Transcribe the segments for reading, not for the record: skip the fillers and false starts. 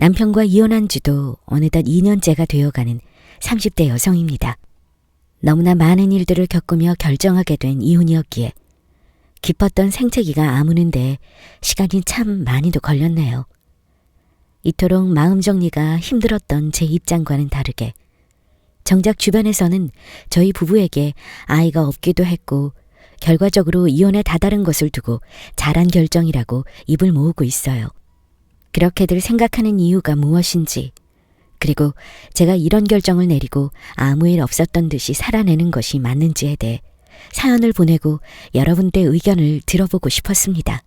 남편과 이혼한 지도 어느덧 2년째가 되어가는 30대 여성입니다. 너무나 많은 일들을 겪으며 결정하게 된 이혼이었기에 깊었던 생채기가 아무는데 시간이 참 많이도 걸렸네요. 이토록 마음 정리가 힘들었던 제 입장과는 다르게 정작 주변에서는 저희 부부에게 아이가 없기도 했고 결과적으로 이혼에 다다른 것을 두고 잘한 결정이라고 입을 모으고 있어요. 그렇게들 생각하는 이유가 무엇인지, 그리고 제가 이런 결정을 내리고 아무 일 없었던 듯이 살아내는 것이 맞는지에 대해 사연을 보내고 여러분들의 의견을 들어보고 싶었습니다.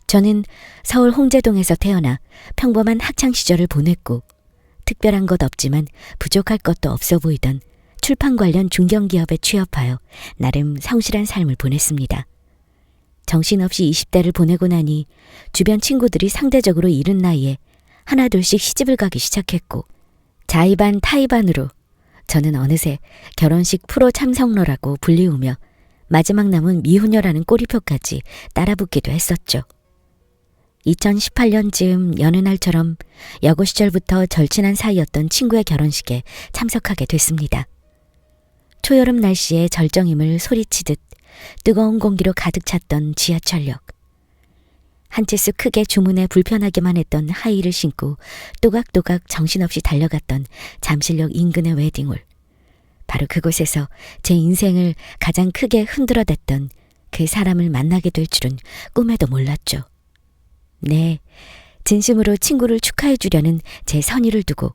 저는 서울 홍제동에서 태어나 평범한 학창시절을 보냈고 특별한 것 없지만 부족할 것도 없어 보이던 출판 관련 중견기업에 취업하여 나름 성실한 삶을 보냈습니다. 정신없이 20대를 보내고 나니 주변 친구들이 상대적으로 이른 나이에 하나둘씩 시집을 가기 시작했고 자의반 타의반으로 저는 어느새 결혼식 프로 참석러라고 불리우며 마지막 남은 미혼녀라는 꼬리표까지 따라붙기도 했었죠. 2018년쯤 여느 날처럼 여고 시절부터 절친한 사이였던 친구의 결혼식에 참석하게 됐습니다. 초여름 날씨에 절정임을 소리치듯 뜨거운 공기로 가득 찼던 지하철역. 한 채수 크게 주문에 불편하게만 했던 하이힐을 신고 또각또각 정신없이 달려갔던 잠실역 인근의 웨딩홀. 바로 그곳에서 제 인생을 가장 크게 흔들어댔던 그 사람을 만나게 될 줄은 꿈에도 몰랐죠. 네, 진심으로 친구를 축하해 주려는 제 선의를 두고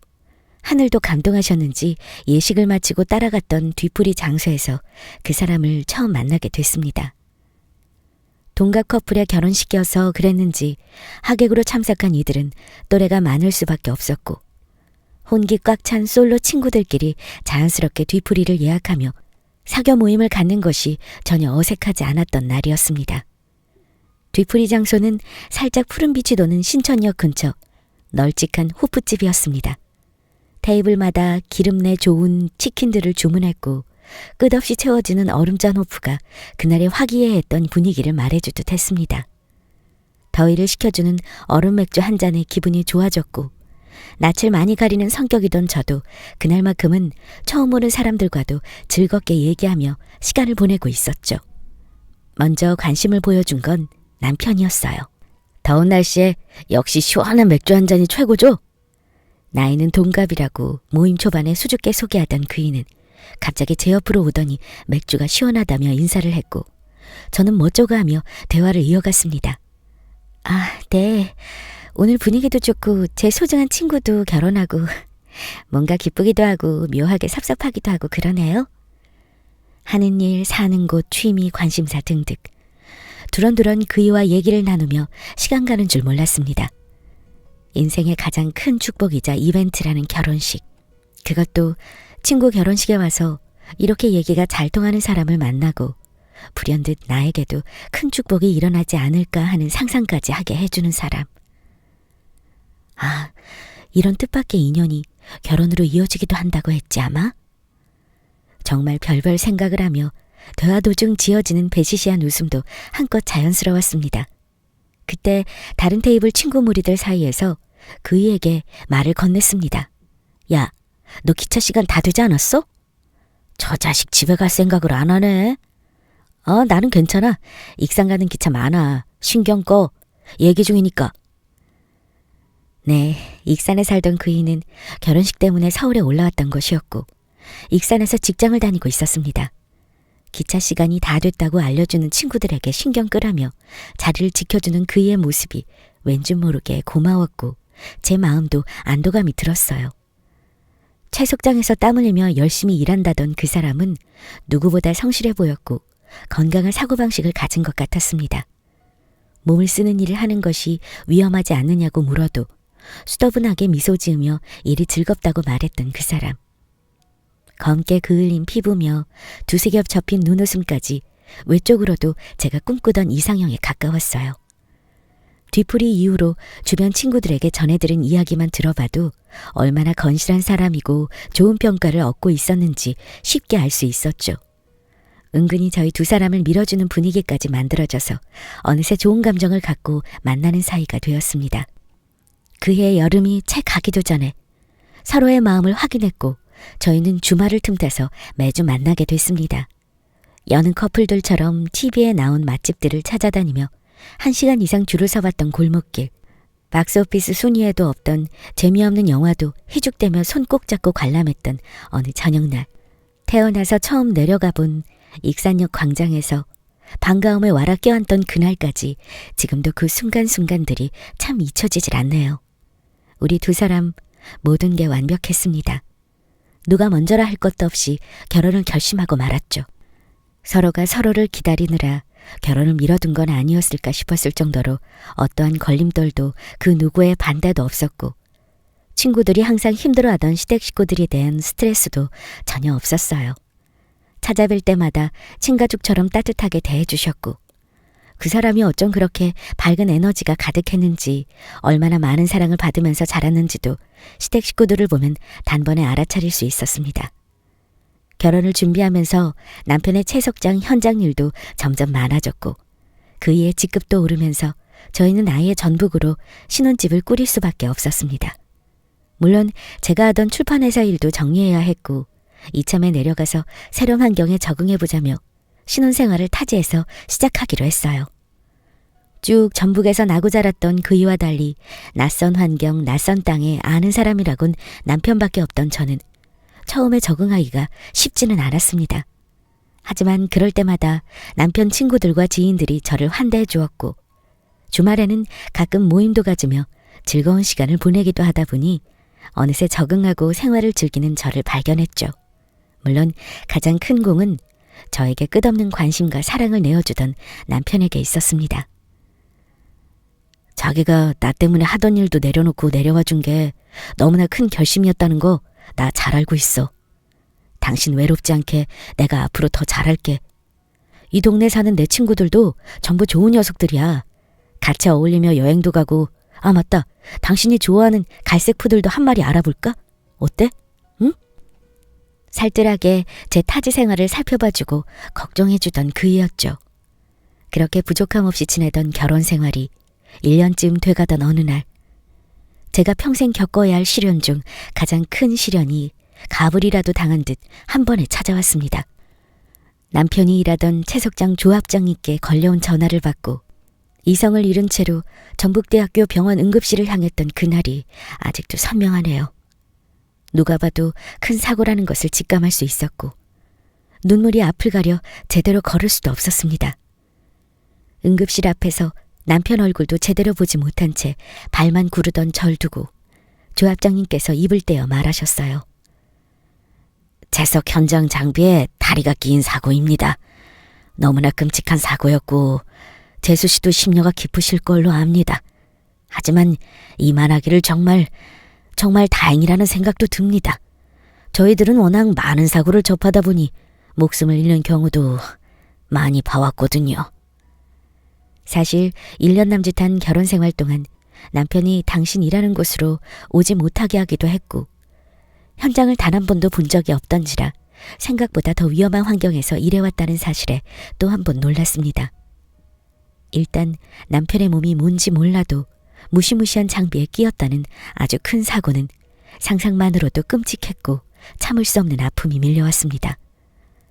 하늘도 감동하셨는지 예식을 마치고 따라갔던 뒤풀이 장소에서 그 사람을 처음 만나게 됐습니다. 동갑 커플의 결혼식이어서 그랬는지 하객으로 참석한 이들은 또래가 많을 수밖에 없었고 혼기 꽉 찬 솔로 친구들끼리 자연스럽게 뒤풀이를 예약하며 사겨 모임을 갖는 것이 전혀 어색하지 않았던 날이었습니다. 뒤풀이 장소는 살짝 푸른빛이 도는 신천역 근처 널찍한 호프집이었습니다. 테이블마다 기름내 좋은 치킨들을 주문했고 끝없이 채워지는 얼음잔 호프가 그날의 화기애애했던 분위기를 말해주듯 했습니다. 더위를 식혀주는 얼음 맥주 한 잔에 기분이 좋아졌고 낯을 많이 가리는 성격이던 저도 그날만큼은 처음 오는 사람들과도 즐겁게 얘기하며 시간을 보내고 있었죠. 먼저 관심을 보여준 건 남편이었어요. 더운 날씨에 역시 시원한 맥주 한 잔이 최고죠? 나이는 동갑이라고 모임 초반에 수줍게 소개하던 그이는 갑자기 제 옆으로 오더니 맥주가 시원하다며 인사를 했고 저는 멋쩍어 하며 대화를 이어갔습니다. 아, 네. 오늘 분위기도 좋고 제 소중한 친구도 결혼하고 뭔가 기쁘기도 하고 묘하게 섭섭하기도 하고 그러네요. 하는 일, 사는 곳, 취미, 관심사 등등. 두런두런 그이와 얘기를 나누며 시간 가는 줄 몰랐습니다. 인생의 가장 큰 축복이자 이벤트라는 결혼식. 그것도 친구 결혼식에 와서 이렇게 얘기가 잘 통하는 사람을 만나고 불현듯 나에게도 큰 축복이 일어나지 않을까 하는 상상까지 하게 해주는 사람. 아, 이런 뜻밖의 인연이 결혼으로 이어지기도 한다고 했지 아마? 정말 별별 생각을 하며 대화 도중 지어지는 배시시한 웃음도 한껏 자연스러웠습니다. 그때 다른 테이블 친구 무리들 사이에서 그이에게 말을 건넸습니다. 야, 너 기차 시간 다 되지 않았어? 저 자식 집에 갈 생각을 안 하네. 나는 괜찮아. 익산 가는 기차 많아. 신경 꺼. 얘기 중이니까. 네, 익산에 살던 그이는 결혼식 때문에 서울에 올라왔던 것이었고 익산에서 직장을 다니고 있었습니다. 기차 시간이 다 됐다고 알려주는 친구들에게 신경 끄라며 자리를 지켜주는 그이의 모습이 왠지 모르게 고마웠고 제 마음도 안도감이 들었어요. 채석장에서 땀 흘리며 열심히 일한다던 그 사람은 누구보다 성실해 보였고 건강한 사고방식을 가진 것 같았습니다. 몸을 쓰는 일을 하는 것이 위험하지 않느냐고 물어도 수더분하게 미소 지으며 일이 즐겁다고 말했던 그 사람. 검게 그을린 피부며 두세 겹 접힌 눈웃음까지 외적으로도 제가 꿈꾸던 이상형에 가까웠어요. 뒤풀이 이후로 주변 친구들에게 전해들은 이야기만 들어봐도 얼마나 건실한 사람이고 좋은 평가를 얻고 있었는지 쉽게 알 수 있었죠. 은근히 저희 두 사람을 밀어주는 분위기까지 만들어져서 어느새 좋은 감정을 갖고 만나는 사이가 되었습니다. 그해 여름이 채 가기도 전에 서로의 마음을 확인했고 저희는 주말을 틈타서 매주 만나게 됐습니다. 여느 커플들처럼 TV에 나온 맛집들을 찾아다니며 1시간 이상 줄을 서봤던 골목길, 박스오피스 순위에도 없던 재미없는 영화도 희죽대며 손 꼭 잡고 관람했던 어느 저녁날, 태어나서 처음 내려가본 익산역 광장에서 반가움에 와라 껴안던 그날까지 지금도 그 순간순간들이 참 잊혀지질 않네요. 우리 두 사람 모든 게 완벽했습니다. 누가 먼저라 할 것도 없이 결혼을 결심하고 말았죠. 서로가 서로를 기다리느라 결혼을 미뤄둔 건 아니었을까 싶었을 정도로 어떠한 걸림돌도 그 누구의 반대도 없었고 친구들이 항상 힘들어하던 시댁 식구들에 대한 스트레스도 전혀 없었어요. 찾아뵐 때마다 친가족처럼 따뜻하게 대해주셨고 그 사람이 어쩜 그렇게 밝은 에너지가 가득했는지 얼마나 많은 사랑을 받으면서 자랐는지도 시댁 식구들을 보면 단번에 알아차릴 수 있었습니다. 결혼을 준비하면서 남편의 채석장 현장 일도 점점 많아졌고 그 이에 직급도 오르면서 저희는 아예 전북으로 신혼집을 꾸릴 수밖에 없었습니다. 물론 제가 하던 출판회사 일도 정리해야 했고 이참에 내려가서 새로운 환경에 적응해보자며 신혼생활을 타지에서 시작하기로 했어요. 쭉 전북에서 나고 자랐던 그이와 달리 낯선 환경, 낯선 땅에 아는 사람이라곤 남편밖에 없던 저는 처음에 적응하기가 쉽지는 않았습니다. 하지만 그럴 때마다 남편 친구들과 지인들이 저를 환대해 주었고 주말에는 가끔 모임도 가지며 즐거운 시간을 보내기도 하다 보니 어느새 적응하고 생활을 즐기는 저를 발견했죠. 물론 가장 큰 공은 저에게 끝없는 관심과 사랑을 내어주던 남편에게 있었습니다. 자기가 나 때문에 하던 일도 내려놓고 내려와 준 게 너무나 큰 결심이었다는 거 나 잘 알고 있어. 당신 외롭지 않게 내가 앞으로 더 잘할게. 이 동네 사는 내 친구들도 전부 좋은 녀석들이야. 같이 어울리며 여행도 가고 아 맞다. 당신이 좋아하는 갈색 푸들도 한 마리 알아볼까? 어때? 응? 살뜰하게 제 타지 생활을 살펴봐주고 걱정해주던 그이였죠. 그렇게 부족함 없이 지내던 결혼 생활이 1년쯤 돼가던 어느 날 제가 평생 겪어야 할 시련 중 가장 큰 시련이 가불이라도 당한 듯 한 번에 찾아왔습니다. 남편이 일하던 채석장 조합장님께 걸려온 전화를 받고 이성을 잃은 채로 전북대학교 병원 응급실을 향했던 그날이 아직도 선명하네요. 누가 봐도 큰 사고라는 것을 직감할 수 있었고 눈물이 앞을 가려 제대로 걸을 수도 없었습니다. 응급실 앞에서 남편 얼굴도 제대로 보지 못한 채 발만 구르던 절 두고 조합장님께서 입을 떼어 말하셨어요. 채석 현장 장비에 다리가 끼인 사고입니다. 너무나 끔찍한 사고였고 재수 씨도 심려가 깊으실 걸로 압니다. 하지만 이만하기를 정말 다행이라는 생각도 듭니다. 저희들은 워낙 많은 사고를 접하다 보니 목숨을 잃는 경우도 많이 봐왔거든요. 사실 1년 남짓한 결혼 생활 동안 남편이 당신 일하는 곳으로 오지 못하게 하기도 했고 현장을 단 한 번도 본 적이 없던지라 생각보다 더 위험한 환경에서 일해왔다는 사실에 또 한 번 놀랐습니다. 일단 남편의 몸이 뭔지 몰라도 무시무시한 장비에 끼었다는 아주 큰 사고는 상상만으로도 끔찍했고 참을 수 없는 아픔이 밀려왔습니다.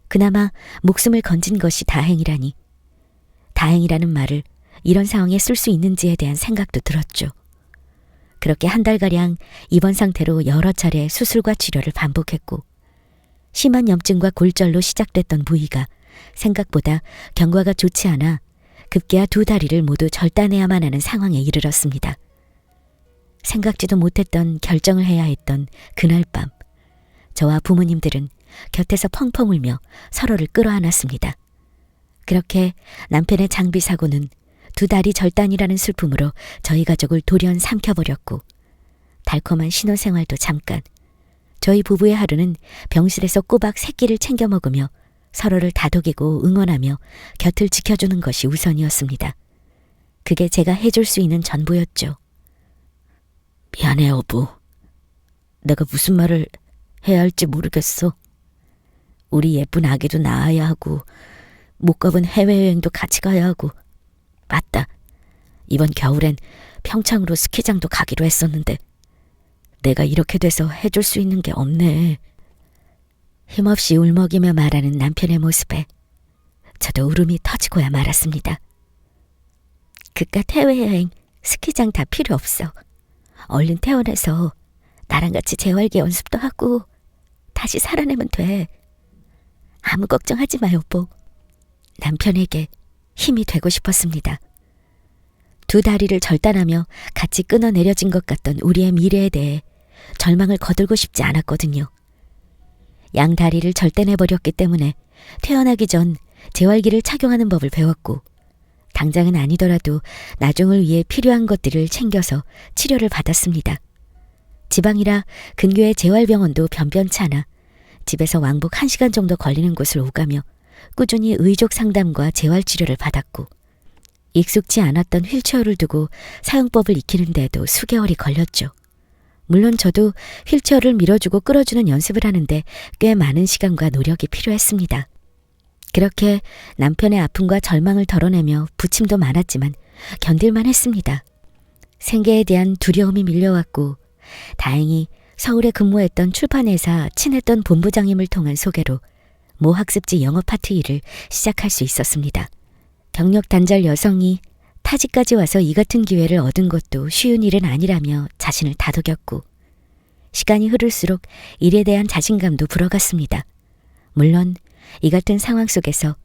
그나마 목숨을 건진 것이 다행이라니 다행이라는 말을 이런 상황에 쓸 수 있는지에 대한 생각도 들었죠. 그렇게 한 달가량 입원 상태로 여러 차례 수술과 치료를 반복했고 심한 염증과 골절로 시작됐던 부위가 생각보다 경과가 좋지 않아 급기야 두 다리를 모두 절단해야만 하는 상황에 이르렀습니다. 생각지도 못했던 결정을 해야 했던 그날 밤 저와 부모님들은 곁에서 펑펑 울며 서로를 끌어안았습니다. 그렇게 남편의 장비 사고는 두 다리 절단이라는 슬픔으로 저희 가족을 돌연 삼켜버렸고 달콤한 신혼생활도 잠깐 저희 부부의 하루는 병실에서 꼬박 3끼를 챙겨 먹으며 서로를 다독이고 응원하며 곁을 지켜주는 것이 우선이었습니다. 그게 제가 해줄 수 있는 전부였죠. 미안해 여보. 내가 무슨 말을 해야 할지 모르겠어. 우리 예쁜 아기도 낳아야 하고 못 가본 해외여행도 같이 가야 하고 맞다. 이번 겨울엔 평창으로 스키장도 가기로 했었는데 내가 이렇게 돼서 해줄 수 있는 게 없네. 힘없이 울먹이며 말하는 남편의 모습에 저도 울음이 터지고야 말았습니다. 그깟 해외여행, 스키장 다 필요 없어. 얼른 퇴원해서 나랑 같이 재활기 연습도 하고 다시 살아내면 돼. 아무 걱정하지 마, 여보. 남편에게 힘이 되고 싶었습니다. 두 다리를 절단하며 같이 끊어내려진 것 같던 우리의 미래에 대해 절망을 거들고 싶지 않았거든요. 양 다리를 절단해버렸기 때문에 퇴원하기 전 재활기를 착용하는 법을 배웠고 당장은 아니더라도 나중을 위해 필요한 것들을 챙겨서 치료를 받았습니다. 지방이라 근교의 재활병원도 변변치 않아 집에서 왕복 1시간 정도 걸리는 곳을 오가며 꾸준히 의족 상담과 재활치료를 받았고 익숙지 않았던 휠체어를 두고 사용법을 익히는 데에도 수개월이 걸렸죠. 물론 저도 휠체어를 밀어주고 끌어주는 연습을 하는데 꽤 많은 시간과 노력이 필요했습니다. 그렇게 남편의 아픔과 절망을 덜어내며 부침도 많았지만 견딜만 했습니다. 생계에 대한 두려움이 밀려왔고 다행히 서울에 근무했던 출판회사 친했던 본부장님을 통한 소개로 모 학습지 영어 파트 일을 시작할 수 있었습니다. 경력 단절 여성이 타지까지 와서 이 같은 기회를 얻은 것도 쉬운 일은 아니라며 자신을 다독였고 시간이 흐를수록 일에 대한 자신감도 불어갔습니다. 물론 이 같은 상황 속에서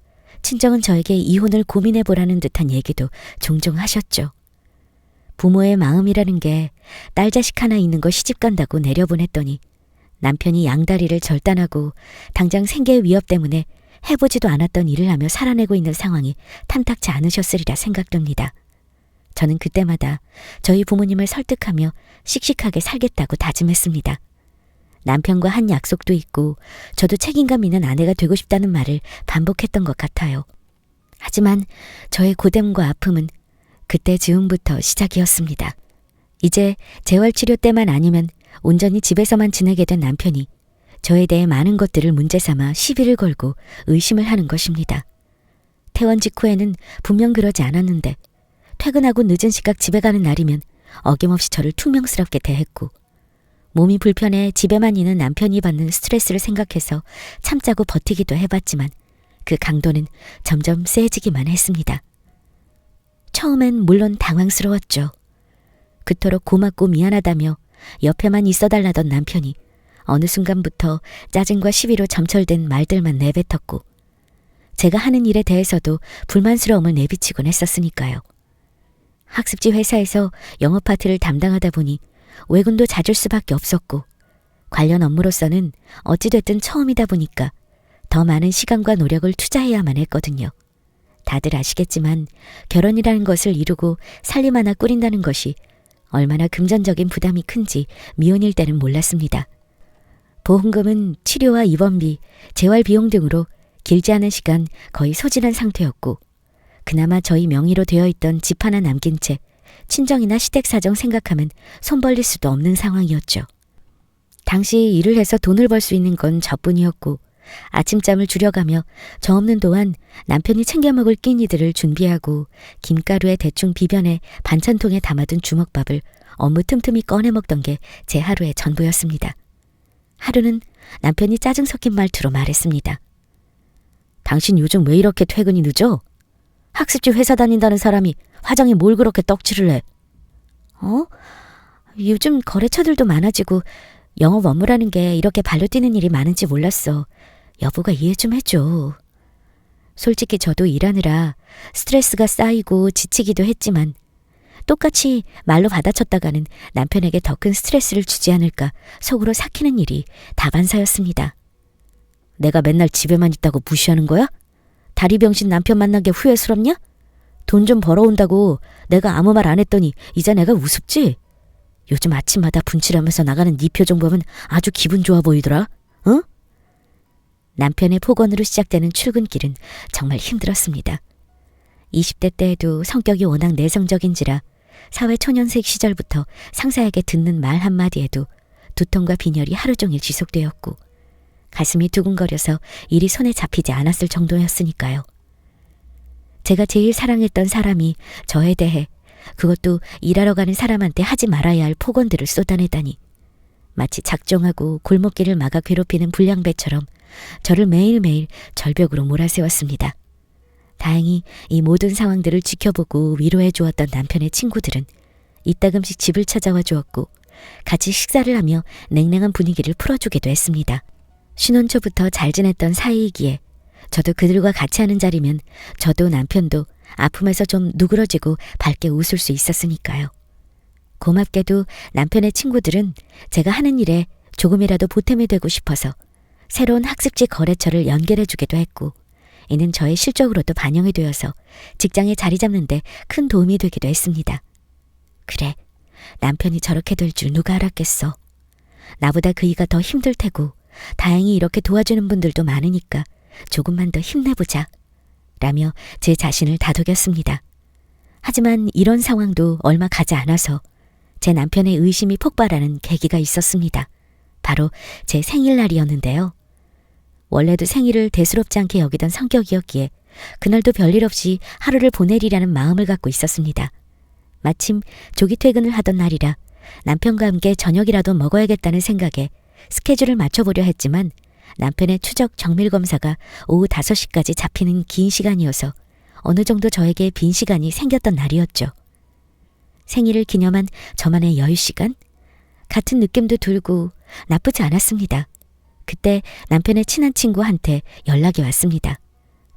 친정은 저에게 이혼을 고민해보라는 듯한 얘기도 종종 하셨죠. 부모의 마음이라는 게 딸 자식 하나 있는 거 시집간다고 내려보냈더니 남편이 양다리를 절단하고 당장 생계 위협 때문에 해보지도 않았던 일을 하며 살아내고 있는 상황이 탐탁치 않으셨으리라 생각됩니다. 저는 그때마다 저희 부모님을 설득하며 씩씩하게 살겠다고 다짐했습니다. 남편과 한 약속도 있고 저도 책임감 있는 아내가 되고 싶다는 말을 반복했던 것 같아요. 하지만 저의 고됨과 아픔은 그때 즈음부터 시작이었습니다. 이제 재활치료 때만 아니면 온전히 집에서만 지내게 된 남편이 저에 대해 많은 것들을 문제 삼아 시비를 걸고 의심을 하는 것입니다. 퇴원 직후에는 분명 그러지 않았는데 퇴근하고 늦은 시각 집에 가는 날이면 어김없이 저를 퉁명스럽게 대했고 몸이 불편해 집에만 있는 남편이 받는 스트레스를 생각해서 참자고 버티기도 해봤지만 그 강도는 점점 세지기만 했습니다. 처음엔 물론 당황스러웠죠. 그토록 고맙고 미안하다며 옆에만 있어달라던 남편이 어느 순간부터 짜증과 시비로 점철된 말들만 내뱉었고 제가 하는 일에 대해서도 불만스러움을 내비치곤 했었으니까요. 학습지 회사에서 영어 파트를 담당하다 보니 외근도 잦을 수밖에 없었고 관련 업무로서는 어찌됐든 처음이다 보니까 더 많은 시간과 노력을 투자해야만 했거든요. 다들 아시겠지만 결혼이라는 것을 이루고 살림 하나 꾸린다는 것이 얼마나 금전적인 부담이 큰지 미혼일 때는 몰랐습니다. 보험금은 치료와 입원비, 재활비용 등으로 길지 않은 시간 거의 소진한 상태였고 그나마 저희 명의로 되어 있던 집 하나 남긴 채 친정이나 시댁 사정 생각하면 손 벌릴 수도 없는 상황이었죠. 당시 일을 해서 돈을 벌 수 있는 건 저뿐이었고 아침잠을 줄여가며 저 없는 동안 남편이 챙겨 먹을 끼니들을 준비하고 김가루에 대충 비벼내 반찬통에 담아둔 주먹밥을 업무 틈틈이 꺼내 먹던 게 제 하루의 전부였습니다. 하루는 남편이 짜증 섞인 말투로 말했습니다. 당신 요즘 왜 이렇게 퇴근이 늦어? 학습지 회사 다닌다는 사람이 화장에 뭘 그렇게 떡칠을 해? 요즘 거래처들도 많아지고 영업 업무라는 게 이렇게 발로 뛰는 일이 많은지 몰랐어. 여보가 이해 좀 해줘. 솔직히 저도 일하느라 스트레스가 쌓이고 지치기도 했지만 똑같이 말로 받아쳤다가는 남편에게 더 큰 스트레스를 주지 않을까 속으로 삭히는 일이 다반사였습니다. 내가 맨날 집에만 있다고 무시하는 거야? 다리병신 남편 만난 게 후회스럽냐? 돈 좀 벌어온다고 내가 아무 말 안 했더니 이제 내가 우습지? 요즘 아침마다 분칠하면서 나가는 네 표정 보면 아주 기분 좋아 보이더라. 응? 남편의 폭언으로 시작되는 출근길은 정말 힘들었습니다. 20대 때에도 성격이 워낙 내성적인지라 사회초년생 시절부터 상사에게 듣는 말 한마디에도 두통과 빈혈이 하루 종일 지속되었고 가슴이 두근거려서 일이 손에 잡히지 않았을 정도였으니까요. 제가 제일 사랑했던 사람이 저에 대해 그것도 일하러 가는 사람한테 하지 말아야 할 폭언들을 쏟아내다니. 마치 작정하고 골목길을 막아 괴롭히는 불량배처럼 저를 매일매일 절벽으로 몰아세웠습니다. 다행히 이 모든 상황들을 지켜보고 위로해 주었던 남편의 친구들은 이따금씩 집을 찾아와 주었고 같이 식사를 하며 냉랭한 분위기를 풀어주기도 했습니다. 신혼 초부터 잘 지냈던 사이이기에 저도 그들과 같이 하는 자리면 저도 남편도 아픔에서 좀 누그러지고 밝게 웃을 수 있었으니까요. 고맙게도 남편의 친구들은 제가 하는 일에 조금이라도 보탬이 되고 싶어서 새로운 학습지 거래처를 연결해 주기도 했고, 이는 저의 실적으로도 반영이 되어서 직장에 자리 잡는 데 큰 도움이 되기도 했습니다. 그래, 남편이 저렇게 될 줄 누가 알았겠어. 나보다 그이가 더 힘들 테고 다행히 이렇게 도와주는 분들도 많으니까 조금만 더 힘내보자 라며 제 자신을 다독였습니다. 하지만 이런 상황도 얼마 가지 않아서 제 남편의 의심이 폭발하는 계기가 있었습니다. 바로 제 생일날이었는데요. 원래도 생일을 대수롭지 않게 여기던 성격이었기에 그날도 별일 없이 하루를 보내리라는 마음을 갖고 있었습니다. 마침 조기 퇴근을 하던 날이라 남편과 함께 저녁이라도 먹어야겠다는 생각에 스케줄을 맞춰보려 했지만 남편의 추적 정밀 검사가 오후 5시까지 잡히는 긴 시간이어서 어느 정도 저에게 빈 시간이 생겼던 날이었죠. 생일을 기념한 저만의 여유시간? 같은 느낌도 들고 나쁘지 않았습니다. 그때 남편의 친한 친구한테 연락이 왔습니다.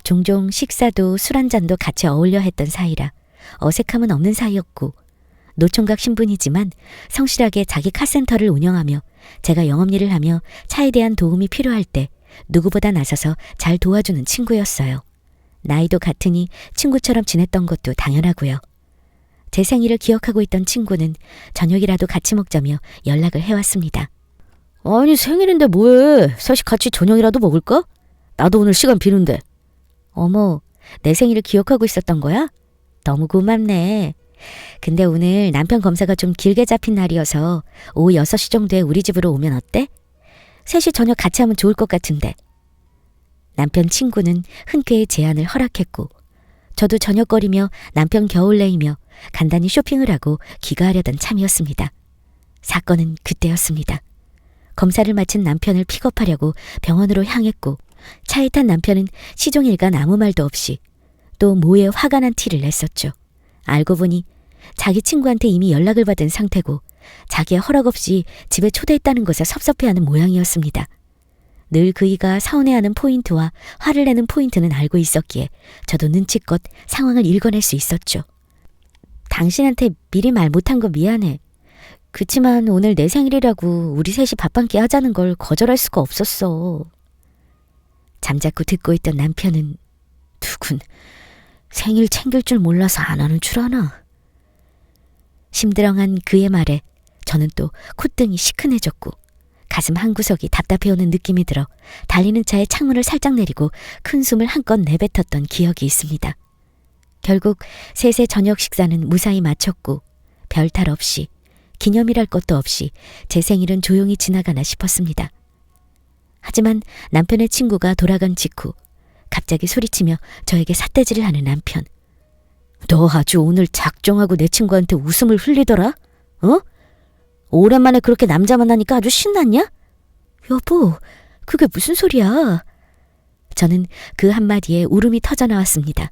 종종 식사도 술 한잔도 같이 어울려 했던 사이라 어색함은 없는 사이였고, 노총각 신분이지만 성실하게 자기 카센터를 운영하며 제가 영업일을 하며 차에 대한 도움이 필요할 때 누구보다 나서서 잘 도와주는 친구였어요. 나이도 같으니 친구처럼 지냈던 것도 당연하고요. 제 생일을 기억하고 있던 친구는 저녁이라도 같이 먹자며 연락을 해왔습니다. 아니 생일인데 뭐해? 셋이 같이 저녁이라도 먹을까? 나도 오늘 시간 비는데. 어머, 내 생일을 기억하고 있었던 거야? 너무 고맙네. 근데 오늘 남편 검사가 좀 길게 잡힌 날이어서 오후 6시 정도에 우리 집으로 오면 어때? 셋이 저녁 같이 하면 좋을 것 같은데. 남편 친구는 흔쾌히 제안을 허락했고, 저도 저녁거리며 남편 겨울내이며 간단히 쇼핑을 하고 귀가하려던 참이었습니다. 사건은 그때였습니다. 검사를 마친 남편을 픽업하려고 병원으로 향했고, 차에 탄 남편은 시종일관 아무 말도 없이 또 뭐에 화가 난 티를 냈었죠. 알고 보니 자기 친구한테 이미 연락을 받은 상태고 자기의 허락 없이 집에 초대했다는 것에 섭섭해하는 모양이었습니다. 늘 그이가 서운해하는 포인트와 화를 내는 포인트는 알고 있었기에 저도 눈치껏 상황을 읽어낼 수 있었죠. 당신한테 미리 말 못한 거 미안해. 그치만 오늘 내 생일이라고 우리 셋이 밥 한 끼 하자는 걸 거절할 수가 없었어. 잠자코 듣고 있던 남편은 두군 생일 챙길 줄 몰라서 안 하는 줄 아나. 심드렁한 그의 말에 저는 또 콧등이 시큰해졌고 가슴 한구석이 답답해오는 느낌이 들어 달리는 차에 창문을 살짝 내리고 큰 숨을 한껏 내뱉었던 기억이 있습니다. 결국 셋의 저녁 식사는 무사히 마쳤고 별탈 없이 기념이랄 것도 없이 제 생일은 조용히 지나가나 싶었습니다. 하지만 남편의 친구가 돌아간 직후 갑자기 소리치며 저에게 삿대질을 하는 남편. 너 아주 오늘 작정하고 내 친구한테 웃음을 흘리더라? 어? 오랜만에 그렇게 남자 만나니까 아주 신났냐? 여보, 그게 무슨 소리야? 저는 그 한마디에 울음이 터져나왔습니다.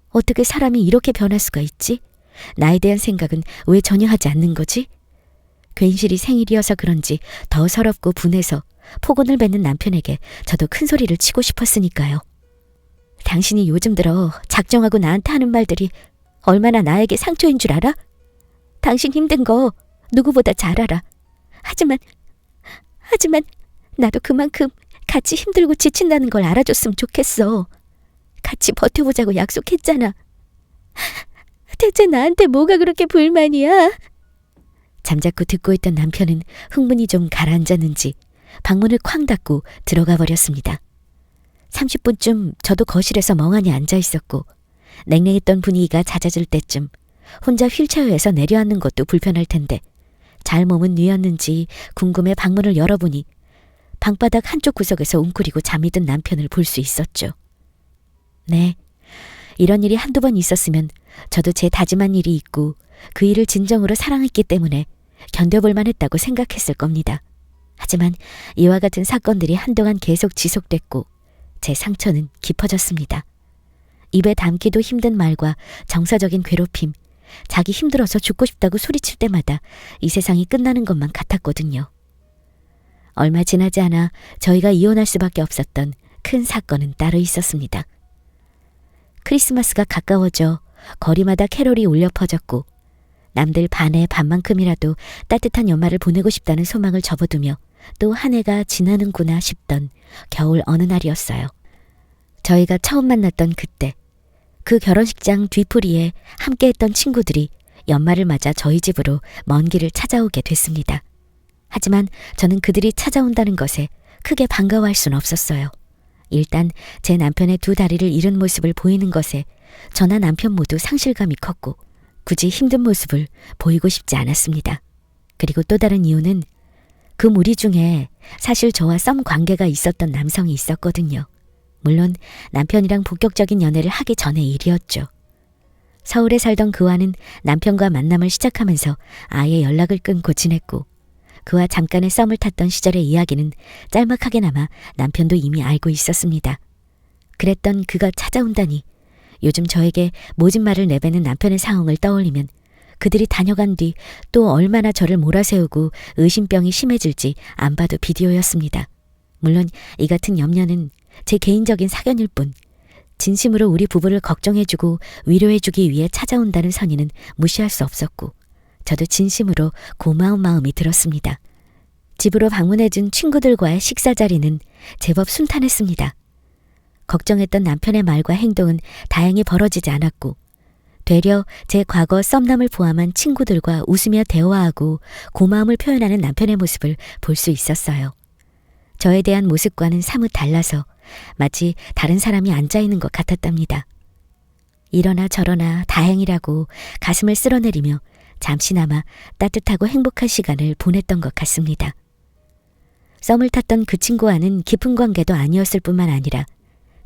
어떻게 사람이 이렇게 변할 수가 있지? 나에 대한 생각은 왜 전혀 하지 않는 거지? 괜시리 생일이어서 그런지 더 서럽고 분해서 폭언을 뱉는 남편에게 저도 큰 소리를 치고 싶었으니까요. 당신이 요즘 들어 작정하고 나한테 하는 말들이 얼마나 나에게 상처인 줄 알아? 당신 힘든 거 누구보다 잘 알아. 하지만 나도 그만큼 같이 힘들고 지친다는 걸 알아줬으면 좋겠어. 같이 버텨보자고 약속했잖아. 대체 나한테 뭐가 그렇게 불만이야? 잠자코 듣고 있던 남편은 흥분이 좀 가라앉았는지 방문을 쾅 닫고 들어가 버렸습니다. 30분쯤 저도 거실에서 멍하니 앉아 있었고 냉랭했던 분위기가 잦아질 때쯤 혼자 휠체어에서 내려앉는 것도 불편할 텐데 잘 몸은 뉘었는지 궁금해 방문을 열어보니 방바닥 한쪽 구석에서 웅크리고 잠이 든 남편을 볼 수 있었죠. 네, 이런 일이 한두 번 있었으면 저도 제 다짐한 일이 있고 그 일을 진정으로 사랑했기 때문에 견뎌볼 만했다고 생각했을 겁니다. 하지만 이와 같은 사건들이 한동안 계속 지속됐고 제 상처는 깊어졌습니다. 입에 담기도 힘든 말과 정서적인 괴롭힘, 자기 힘들어서 죽고 싶다고 소리칠 때마다 이 세상이 끝나는 것만 같았거든요. 얼마 지나지 않아 저희가 이혼할 수밖에 없었던 큰 사건은 따로 있었습니다. 크리스마스가 가까워져 거리마다 캐롤이 울려 퍼졌고 남들 반의 반만큼이라도 따뜻한 연말을 보내고 싶다는 소망을 접어두며 또 한 해가 지나는구나 싶던 겨울 어느 날이었어요. 저희가 처음 만났던 그때 그 결혼식장 뒤풀이에 함께했던 친구들이 연말을 맞아 저희 집으로 먼 길을 찾아오게 됐습니다. 하지만 저는 그들이 찾아온다는 것에 크게 반가워할 순 없었어요. 일단 제 남편의 두 다리를 잃은 모습을 보이는 것에 저나 남편 모두 상실감이 컸고 굳이 힘든 모습을 보이고 싶지 않았습니다. 그리고 또 다른 이유는 그 무리 중에 사실 저와 썸 관계가 있었던 남성이 있었거든요. 물론 남편이랑 본격적인 연애를 하기 전의 일이었죠. 서울에 살던 그와는 남편과 만남을 시작하면서 아예 연락을 끊고 지냈고 그와 잠깐의 썸을 탔던 시절의 이야기는 짤막하게나마 남편도 이미 알고 있었습니다. 그랬던 그가 찾아온다니 요즘 저에게 모진 말을 내뱉는 남편의 상황을 떠올리면 그들이 다녀간 뒤 또 얼마나 저를 몰아세우고 의심병이 심해질지 안 봐도 비디오였습니다. 물론 이 같은 염려는 제 개인적인 사견일 뿐 진심으로 우리 부부를 걱정해주고 위로해주기 위해 찾아온다는 선의는 무시할 수 없었고 저도 진심으로 고마운 마음이 들었습니다. 집으로 방문해준 친구들과의 식사 자리는 제법 순탄했습니다. 걱정했던 남편의 말과 행동은 다행히 벌어지지 않았고 되려 제 과거 썸남을 포함한 친구들과 웃으며 대화하고 고마움을 표현하는 남편의 모습을 볼 수 있었어요. 저에 대한 모습과는 사뭇 달라서 마치 다른 사람이 앉아있는 것 같았답니다. 이러나 저러나 다행이라고 가슴을 쓸어내리며 잠시나마 따뜻하고 행복한 시간을 보냈던 것 같습니다. 썸을 탔던 그 친구와는 깊은 관계도 아니었을 뿐만 아니라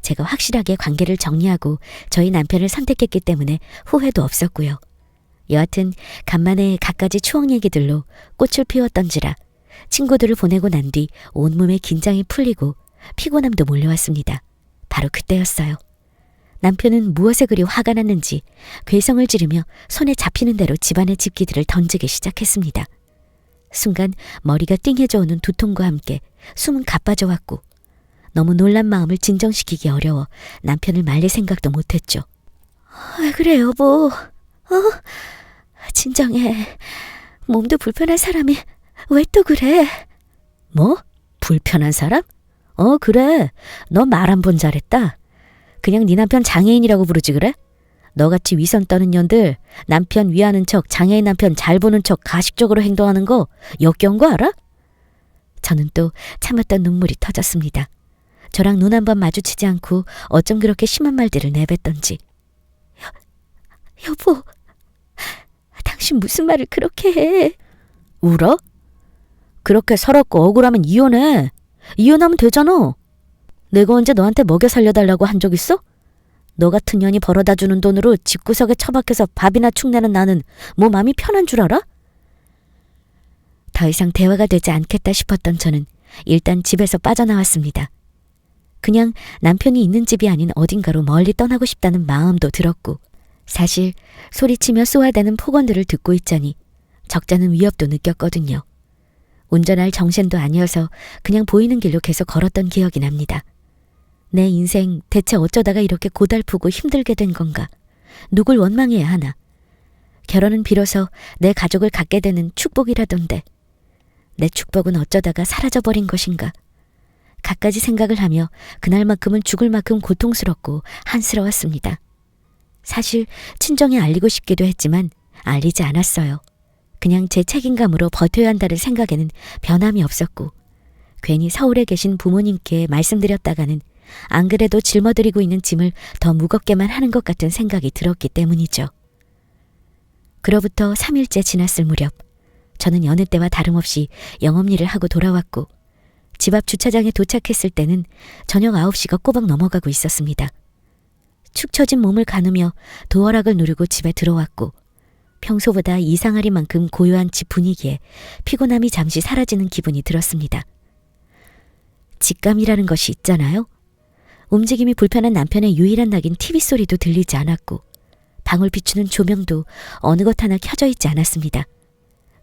제가 확실하게 관계를 정리하고 저희 남편을 선택했기 때문에 후회도 없었고요. 여하튼 간만에 갖가지 추억 얘기들로 꽃을 피웠던지라 친구들을 보내고 난 뒤 온몸에 긴장이 풀리고 피곤함도 몰려왔습니다. 바로 그때였어요. 남편은 무엇에 그리 화가 났는지 괴성을 지르며 손에 잡히는 대로 집안의 집기들을 던지기 시작했습니다. 순간 머리가 띵해져 오는 두통과 함께 숨은 가빠져 왔고 너무 놀란 마음을 진정시키기 어려워 남편을 말릴 생각도 못했죠. 왜 그래 여보? 진정해. 몸도 불편한 사람이 왜 또 그래? 뭐? 불편한 사람? 그래. 너 말 한 번 잘했다. 그냥 네 남편 장애인이라고 부르지 그래? 너같이 위선 떠는 년들 남편 위하는 척 장애인 남편 잘 보는 척 가식적으로 행동하는 거 역겨운 거 알아? 저는 또 참았던 눈물이 터졌습니다. 저랑 눈 한 번 마주치지 않고 어쩜 그렇게 심한 말들을 내뱉던지. 여보, 당신 무슨 말을 그렇게 해? 울어? 그렇게 서럽고 억울하면 이혼해. 이혼하면 되잖아. 내가 언제 너한테 먹여 살려달라고 한 적 있어? 너 같은 년이 벌어다 주는 돈으로 집구석에 처박혀서 밥이나 축내는 나는 뭐 마음이 편한 줄 알아? 더 이상 대화가 되지 않겠다 싶었던 저는 일단 집에서 빠져나왔습니다. 그냥 남편이 있는 집이 아닌 어딘가로 멀리 떠나고 싶다는 마음도 들었고 사실 소리치며 쏘아대는 폭언들을 듣고 있자니 적잖은 위협도 느꼈거든요. 운전할 정신도 아니어서 그냥 보이는 길로 계속 걸었던 기억이 납니다. 내 인생 대체 어쩌다가 이렇게 고달프고 힘들게 된 건가? 누굴 원망해야 하나? 결혼은 비로소 내 가족을 갖게 되는 축복이라던데 내 축복은 어쩌다가 사라져버린 것인가? 갖가지 생각을 하며 그날만큼은 죽을 만큼 고통스럽고 한스러웠습니다. 사실 친정에 알리고 싶기도 했지만 알리지 않았어요. 그냥 제 책임감으로 버텨야 한다는 생각에는 변함이 없었고 괜히 서울에 계신 부모님께 말씀드렸다가는 안 그래도 짊어드리고 있는 짐을 더 무겁게만 하는 것 같은 생각이 들었기 때문이죠. 그로부터 3일째 지났을 무렵 저는 여느 때와 다름없이 영업일을 하고 돌아왔고 집 앞 주차장에 도착했을 때는 저녁 9시가 꼬박 넘어가고 있었습니다. 축 처진 몸을 가누며 도어락을 누르고 집에 들어왔고 평소보다 이상하리만큼 고요한 집 분위기에 피곤함이 잠시 사라지는 기분이 들었습니다. 직감이라는 것이 있잖아요. 움직임이 불편한 남편의 유일한 낙인 TV 소리도 들리지 않았고 방울 비추는 조명도 어느 것 하나 켜져 있지 않았습니다.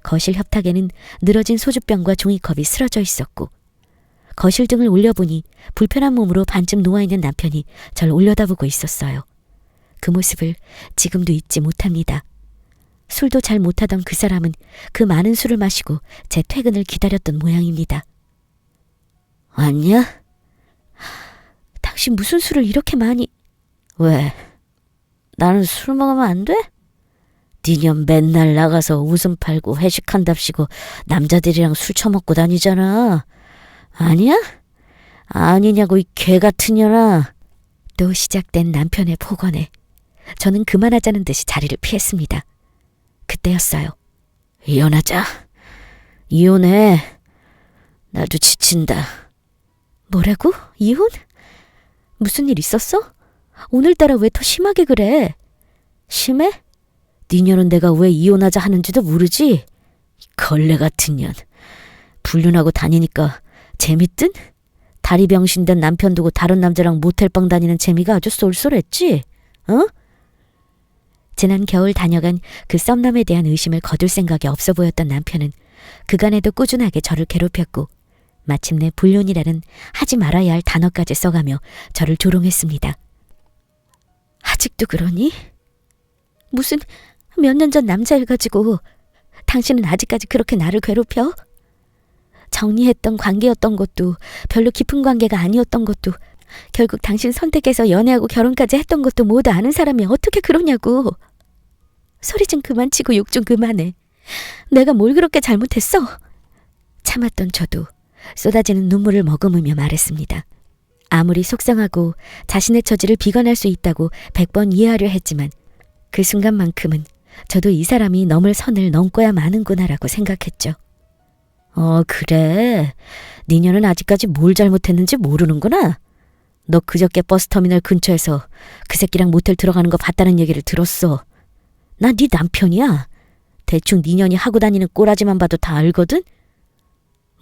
거실 협탁에는 늘어진 소주병과 종이컵이 쓰러져 있었고 거실 등을 올려보니 불편한 몸으로 반쯤 누워있는 남편이 절 올려다보고 있었어요. 그 모습을 지금도 잊지 못합니다. 술도 잘 못하던 그 사람은 그 많은 술을 마시고 제 퇴근을 기다렸던 모양입니다. 왔냐? 당신 무슨 술을 이렇게 많이... 왜? 나는 술 먹으면 안 돼? 니년 맨날 나가서 웃음 팔고 회식한답시고 남자들이랑 술 처먹고 다니잖아. 아니야? 아니냐고 이 개 같은 년아. 또 시작된 남편의 폭언에 저는 그만하자는 듯이 자리를 피했습니다. 그때였어요. 이혼하자. 이혼해. 나도 지친다. 뭐라고? 이혼? 무슨 일 있었어? 오늘따라 왜 더 심하게 그래? 심해? 니년은 내가 왜 이혼하자 하는지도 모르지? 걸레 같은 년. 불륜하고 다니니까 재밌든? 다리 병신된 남편 두고 다른 남자랑 모텔방 다니는 재미가 아주 쏠쏠했지? 어? 지난 겨울 다녀간 그 썸남에 대한 의심을 거둘 생각이 없어 보였던 남편은 그간에도 꾸준하게 저를 괴롭혔고 마침내 불륜이라는 하지 말아야 할 단어까지 써가며 저를 조롱했습니다. 아직도 그러니? 무슨 몇 년 전 남자일 가지고 당신은 아직까지 그렇게 나를 괴롭혀? 정리했던 관계였던 것도 별로 깊은 관계가 아니었던 것도 결국 당신 선택해서 연애하고 결혼까지 했던 것도 모두 아는 사람이 어떻게 그러냐고. 소리 좀 그만 치고 욕 좀 그만해. 내가 뭘 그렇게 잘못했어? 참았던 저도 쏟아지는 눈물을 머금으며 말했습니다. 아무리 속상하고 자신의 처지를 비관할 수 있다고 100번 이해하려 했지만 그 순간만큼은 저도 이 사람이 넘을 선을 넘고야 마는구나라고 생각했죠. 그래. 니녀는 아직까지 뭘 잘못했는지 모르는구나. 너 그저께 버스터미널 근처에서 그 새끼랑 모텔 들어가는 거 봤다는 얘기를 들었어. 나 네 남편이야. 대충 니년이 하고 다니는 꼬라지만 봐도 다 알거든?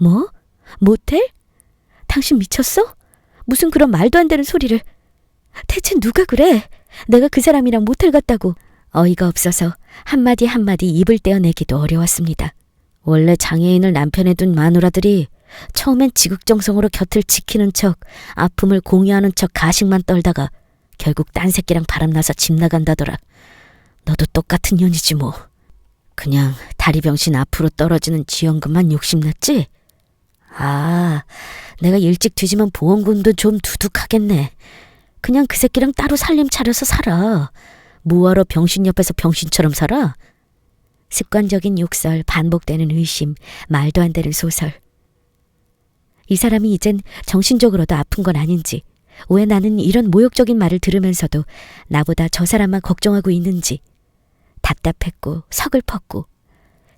뭐? 모텔? 당신 미쳤어? 무슨 그런 말도 안 되는 소리를. 대체 누가 그래? 내가 그 사람이랑 모텔 갔다고. 어이가 없어서 한마디 한마디 입을 떼어내기도 어려웠습니다. 원래 장애인을 남편에 둔 마누라들이 처음엔 지극정성으로 곁을 지키는 척 아픔을 공유하는 척 가식만 떨다가 결국 딴 새끼랑 바람나서 집 나간다더라. 너도 똑같은 년이지 뭐. 그냥 다리병신 앞으로 떨어지는 지원금만 욕심났지? 아, 내가 일찍 뒤지면 보험금도 좀 두둑하겠네. 그냥 그 새끼랑 따로 살림 차려서 살아. 뭐하러 병신 옆에서 병신처럼 살아? 습관적인 욕설, 반복되는 의심, 말도 안 되는 소설. 이 사람이 이젠 정신적으로도 아픈 건 아닌지, 왜 나는 이런 모욕적인 말을 들으면서도 나보다 저 사람만 걱정하고 있는지 답답했고 서글펐고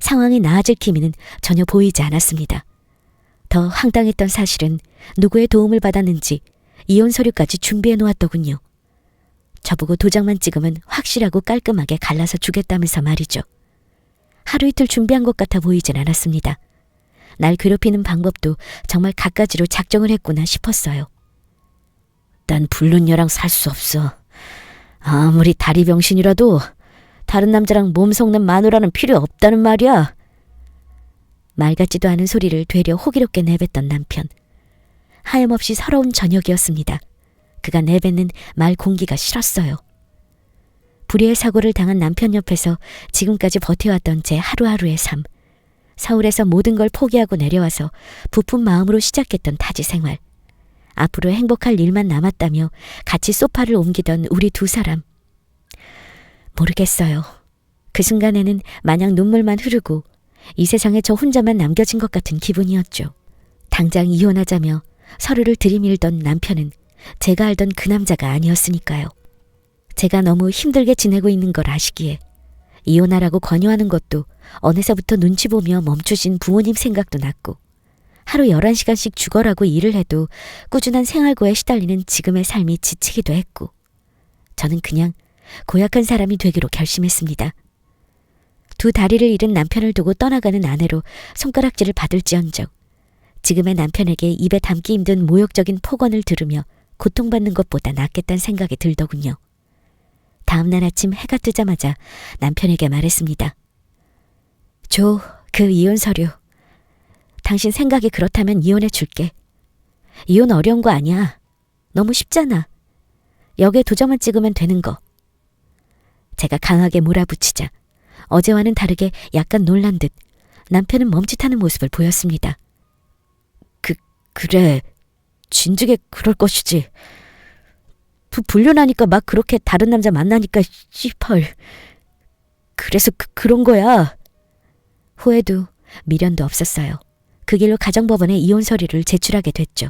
상황이 나아질 기미는 전혀 보이지 않았습니다. 더 황당했던 사실은 누구의 도움을 받았는지 이혼 서류까지 준비해 놓았더군요. 저보고 도장만 찍으면 확실하고 깔끔하게 갈라서 주겠다면서 말이죠. 하루 이틀 준비한 것 같아 보이진 않았습니다. 날 괴롭히는 방법도 정말 갖가지로 작정을 했구나 싶었어요. 난 불륜녀랑 살 수 없어. 아무리 다리병신이라도 다른 남자랑 몸 섞는 마누라는 필요 없다는 말이야. 말 같지도 않은 소리를 되려 호기롭게 내뱉던 남편. 하염없이 서러운 저녁이었습니다. 그가 내뱉는 말 공기가 싫었어요. 불의의 사고를 당한 남편 옆에서 지금까지 버텨왔던 제 하루하루의 삶. 서울에서 모든 걸 포기하고 내려와서 부푼 마음으로 시작했던 타지 생활. 앞으로 행복할 일만 남았다며 같이 소파를 옮기던 우리 두 사람. 모르겠어요. 그 순간에는 마냥 눈물만 흐르고 이 세상에 저 혼자만 남겨진 것 같은 기분이었죠. 당장 이혼하자며 서로를 들이밀던 남편은 제가 알던 그 남자가 아니었으니까요. 제가 너무 힘들게 지내고 있는 걸 아시기에 이혼하라고 권유하는 것도 어느새부터 눈치 보며 멈추신 부모님 생각도 났고 하루 11시간씩 죽어라고 일을 해도 꾸준한 생활고에 시달리는 지금의 삶이 지치기도 했고 저는 그냥 고약한 사람이 되기로 결심했습니다. 두 다리를 잃은 남편을 두고 떠나가는 아내로 손가락질을 받을지언정 지금의 남편에게 입에 담기 힘든 모욕적인 폭언을 들으며 고통받는 것보다 낫겠다는 생각이 들더군요. 다음 날 아침 해가 뜨자마자 남편에게 말했습니다. 조, 그 이혼 서류. 당신 생각이 그렇다면 이혼해 줄게. 이혼 어려운 거 아니야. 너무 쉽잖아. 여기에 도장만 찍으면 되는 거. 제가 강하게 몰아붙이자 어제와는 다르게 약간 놀란 듯 남편은 멈칫하는 모습을 보였습니다. 그래. 진즉에 그럴 것이지. 불륜하니까 막 그렇게 다른 남자 만나니까 씨펄. 그래서 그런 거야. 후회도 미련도 없었어요. 그 길로 가정법원에 이혼 서류를 제출하게 됐죠.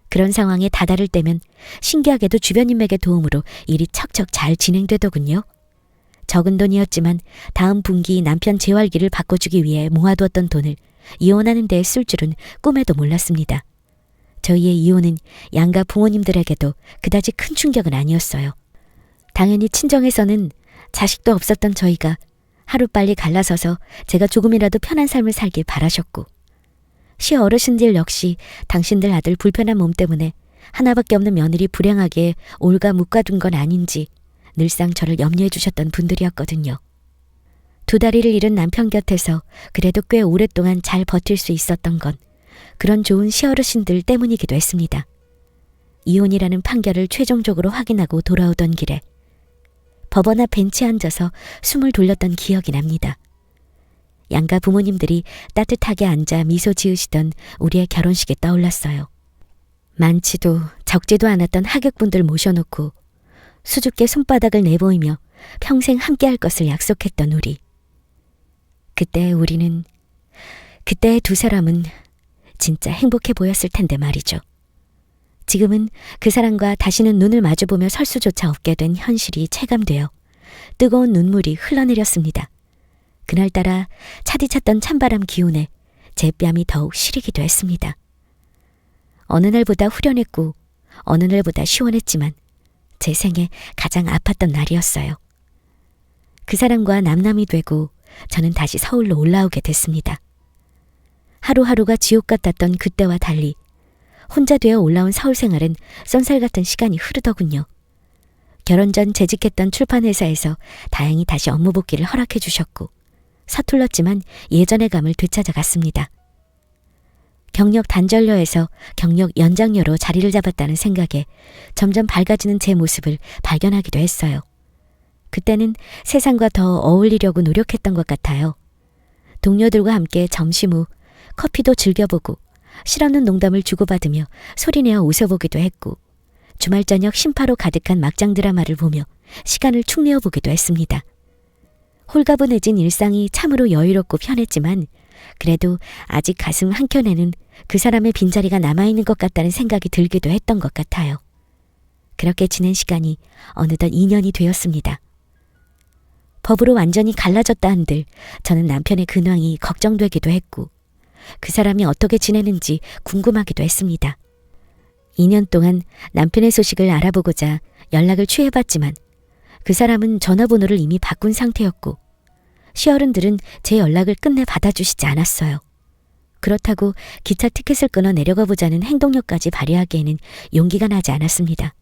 그런 상황에 다다를 때면 신기하게도 주변 인맥의 도움으로 일이 척척 잘 진행되더군요. 적은 돈이었지만 다음 분기 남편 재활기를 바꿔주기 위해 모아두었던 돈을 이혼하는 데에 쓸 줄은 꿈에도 몰랐습니다. 저희의 이혼은 양가 부모님들에게도 그다지 큰 충격은 아니었어요. 당연히 친정에서는 자식도 없었던 저희가 하루빨리 갈라서서 제가 조금이라도 편한 삶을 살길 바라셨고, 시 어르신들 역시 당신들 아들 불편한 몸 때문에 하나밖에 없는 며느리 불행하게 올가 묶어둔 건 아닌지 늘상 저를 염려해 주셨던 분들이었거든요. 두 다리를 잃은 남편 곁에서 그래도 꽤 오랫동안 잘 버틸 수 있었던 건 그런 좋은 시어르신들 때문이기도 했습니다. 이혼이라는 판결을 최종적으로 확인하고 돌아오던 길에 법원 앞 벤치에 앉아서 숨을 돌렸던 기억이 납니다. 양가 부모님들이 따뜻하게 앉아 미소 지으시던 우리의 결혼식이 떠올랐어요. 많지도 적지도 않았던 하객분들 모셔놓고 수줍게 손바닥을 내보이며 평생 함께할 것을 약속했던 우리. 그때의 두 사람은 진짜 행복해 보였을 텐데 말이죠. 지금은 그 사람과 다시는 눈을 마주보며 설 수조차 없게 된 현실이 체감되어 뜨거운 눈물이 흘러내렸습니다. 그날따라 차디찼던 찬바람 기운에 제 뺨이 더욱 시리기도 했습니다. 어느 날보다 후련했고 어느 날보다 시원했지만 제 생에 가장 아팠던 날이었어요. 그 사람과 남남이 되고 저는 다시 서울로 올라오게 됐습니다. 하루하루가 지옥 같았던 그때와 달리 혼자 되어 올라온 서울 생활은 쏜살 같은 시간이 흐르더군요. 결혼 전 재직했던 출판회사에서 다행히 다시 업무 복귀를 허락해 주셨고 서툴렀지만 예전의 감을 되찾아갔습니다. 경력 단절녀에서 경력 연장녀로 자리를 잡았다는 생각에 점점 밝아지는 제 모습을 발견하기도 했어요. 그때는 세상과 더 어울리려고 노력했던 것 같아요. 동료들과 함께 점심 후 커피도 즐겨보고 실없는 농담을 주고받으며 소리내어 웃어보기도 했고 주말 저녁 심파로 가득한 막장 드라마를 보며 시간을 축내어 보기도 했습니다. 홀가분해진 일상이 참으로 여유롭고 편했지만 그래도 아직 가슴 한켠에는 그 사람의 빈자리가 남아있는 것 같다는 생각이 들기도 했던 것 같아요. 그렇게 지낸 시간이 어느덧 2년이 되었습니다. 법으로 완전히 갈라졌다 한들 저는 남편의 근황이 걱정되기도 했고 그 사람이 어떻게 지내는지 궁금하기도 했습니다. 2년 동안 남편의 소식을 알아보고자 연락을 취해봤지만 그 사람은 전화번호를 이미 바꾼 상태였고 시어른들은 제 연락을 끝내 받아주시지 않았어요. 그렇다고 기차 티켓을 끊어 내려가 보자는 행동력까지 발휘하기에는 용기가 나지 않았습니다.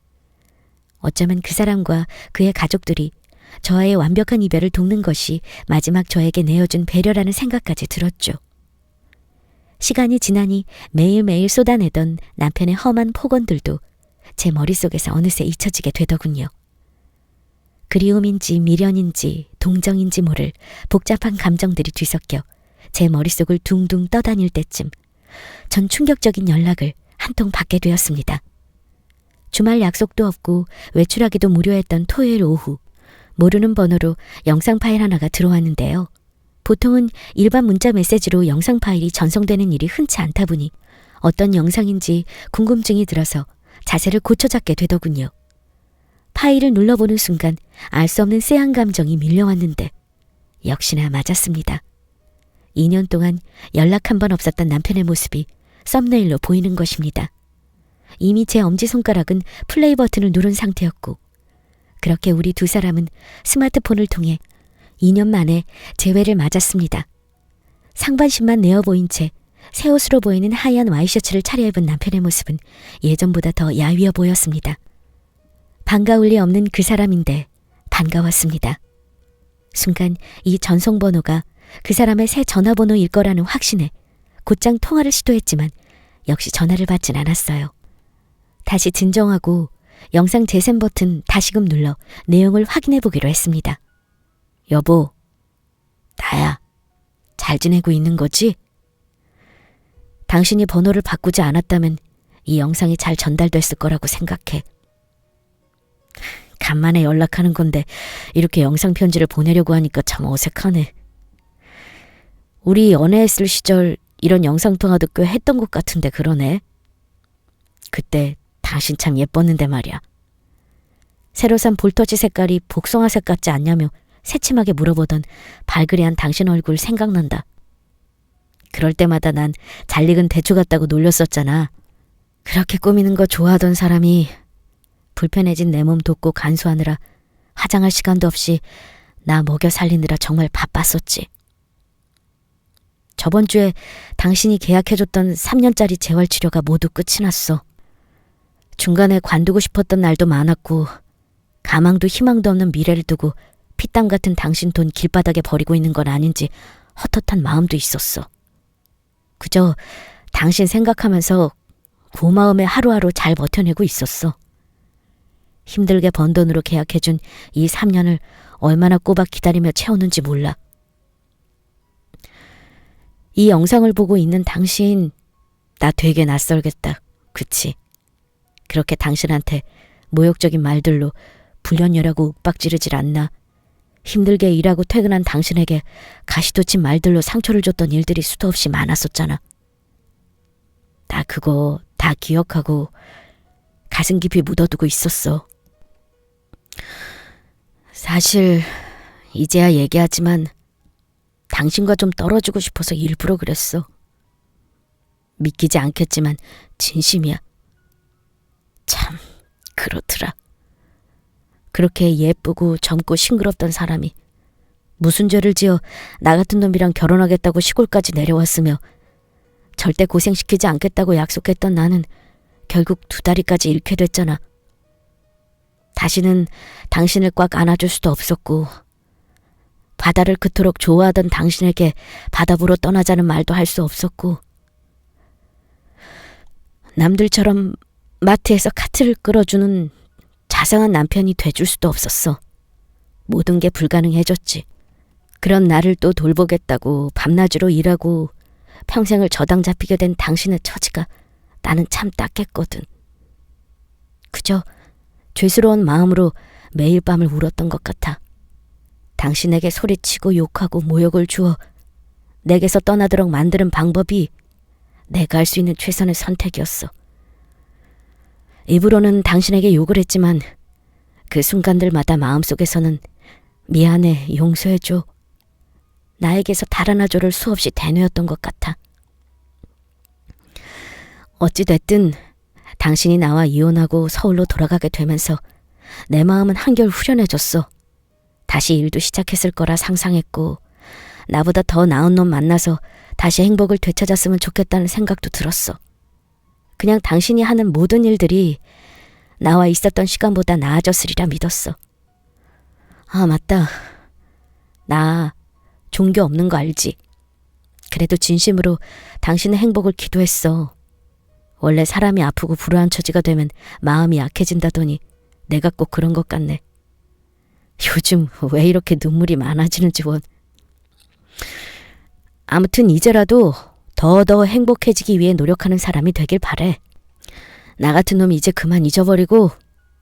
어쩌면 그 사람과 그의 가족들이 저와의 완벽한 이별을 돕는 것이 마지막 저에게 내어준 배려라는 생각까지 들었죠. 시간이 지나니 매일매일 쏟아내던 남편의 험한 폭언들도 제 머릿속에서 어느새 잊혀지게 되더군요. 그리움인지 미련인지 동정인지 모를 복잡한 감정들이 뒤섞여 제 머릿속을 둥둥 떠다닐 때쯤 전 충격적인 연락을 한 통 받게 되었습니다. 주말 약속도 없고 외출하기도 무료했던 토요일 오후 모르는 번호로 영상 파일 하나가 들어왔는데요. 보통은 일반 문자 메시지로 영상 파일이 전송되는 일이 흔치 않다 보니 어떤 영상인지 궁금증이 들어서 자세를 고쳐잡게 되더군요. 파일을 눌러보는 순간 알 수 없는 쎄한 감정이 밀려왔는데 역시나 맞았습니다. 2년 동안 연락 한 번 없었던 남편의 모습이 썸네일로 보이는 것입니다. 이미 제 엄지손가락은 플레이 버튼을 누른 상태였고 그렇게 우리 두 사람은 스마트폰을 통해 2년 만에 재회를 맞았습니다. 상반신만 내어 보인 채 새 옷으로 보이는 하얀 와이셔츠를 차려입은 남편의 모습은 예전보다 더 야위어 보였습니다. 반가울 리 없는 그 사람인데 반가웠습니다. 순간 이 전송번호가 그 사람의 새 전화번호일 거라는 확신에 곧장 통화를 시도했지만 역시 전화를 받진 않았어요. 다시 진정하고 영상 재생 버튼 다시금 눌러 내용을 확인해 보기로 했습니다. 여보, 나야. 잘 지내고 있는 거지? 당신이 번호를 바꾸지 않았다면 이 영상이 잘 전달됐을 거라고 생각해. 간만에 연락하는 건데 이렇게 영상 편지를 보내려고 하니까 참 어색하네. 우리 연애했을 시절 이런 영상통화도 꽤 했던 것 같은데 그러네. 그때 당신 참 예뻤는데 말이야. 새로 산 볼터치 색깔이 복숭아색 같지 않냐며 새침하게 물어보던 발그레한 당신 얼굴 생각난다. 그럴 때마다 난 잘 익은 대추 같다고 놀렸었잖아. 그렇게 꾸미는 거 좋아하던 사람이 불편해진 내 몸 돕고 간수하느라 화장할 시간도 없이 나 먹여 살리느라 정말 바빴었지. 저번 주에 당신이 계약해줬던 3년짜리 재활치료가 모두 끝이 났어. 중간에 관두고 싶었던 날도 많았고 가망도 희망도 없는 미래를 두고 피땀 같은 당신 돈 길바닥에 버리고 있는 건 아닌지 헛헛한 마음도 있었어. 그저 당신 생각하면서 고마움에 하루하루 잘 버텨내고 있었어. 힘들게 번 돈으로 계약해준 이 3년을 얼마나 꼬박 기다리며 채웠는지 몰라. 이 영상을 보고 있는 당신, 나 되게 낯설겠다. 그치? 그렇게 당신한테 모욕적인 말들로 불륜녀라고 윽박지르질 않나. 힘들게 일하고 퇴근한 당신에게 가시돋친 말들로 상처를 줬던 일들이 수도 없이 많았었잖아. 나 그거 다 기억하고 가슴 깊이 묻어두고 있었어. 사실 이제야 얘기하지만 당신과 좀 떨어지고 싶어서 일부러 그랬어. 믿기지 않겠지만 진심이야. 참 그렇더라. 그렇게 예쁘고 젊고 싱그럽던 사람이 무슨 죄를 지어 나 같은 놈이랑 결혼하겠다고 시골까지 내려왔으며 절대 고생시키지 않겠다고 약속했던 나는 결국 2다리까지 잃게 됐잖아. 다시는 당신을 꽉 안아줄 수도 없었고 바다를 그토록 좋아하던 당신에게 바다 보러 떠나자는 말도 할 수 없었고 남들처럼 마트에서 카트를 끌어주는 자상한 남편이 돼줄 수도 없었어. 모든 게 불가능해졌지. 그런 나를 또 돌보겠다고 밤낮으로 일하고 평생을 저당 잡히게 된 당신의 처지가 나는 참 딱했거든. 그저 죄스러운 마음으로 매일 밤을 울었던 것 같아. 당신에게 소리치고 욕하고 모욕을 주어 내게서 떠나도록 만드는 방법이 내가 할 수 있는 최선의 선택이었어. 입으로는 당신에게 욕을 했지만 그 순간들마다 마음속에서는 미안해, 용서해줘. 나에게서 달아나줘를 수없이 되뇌었던 것 같아. 어찌됐든 당신이 나와 이혼하고 서울로 돌아가게 되면서 내 마음은 한결 후련해졌어. 다시 일도 시작했을 거라 상상했고 나보다 더 나은 놈 만나서 다시 행복을 되찾았으면 좋겠다는 생각도 들었어. 그냥 당신이 하는 모든 일들이 나와 있었던 시간보다 나아졌으리라 믿었어. 아, 맞다. 나 종교 없는 거 알지? 그래도 진심으로 당신의 행복을 기도했어. 원래 사람이 아프고 불우한 처지가 되면 마음이 약해진다더니 내가 꼭 그런 것 같네. 요즘 왜 이렇게 눈물이 많아지는지 원. 아무튼 이제라도 더 행복해지기 위해 노력하는 사람이 되길 바래. 나 같은 놈이 이제 그만 잊어버리고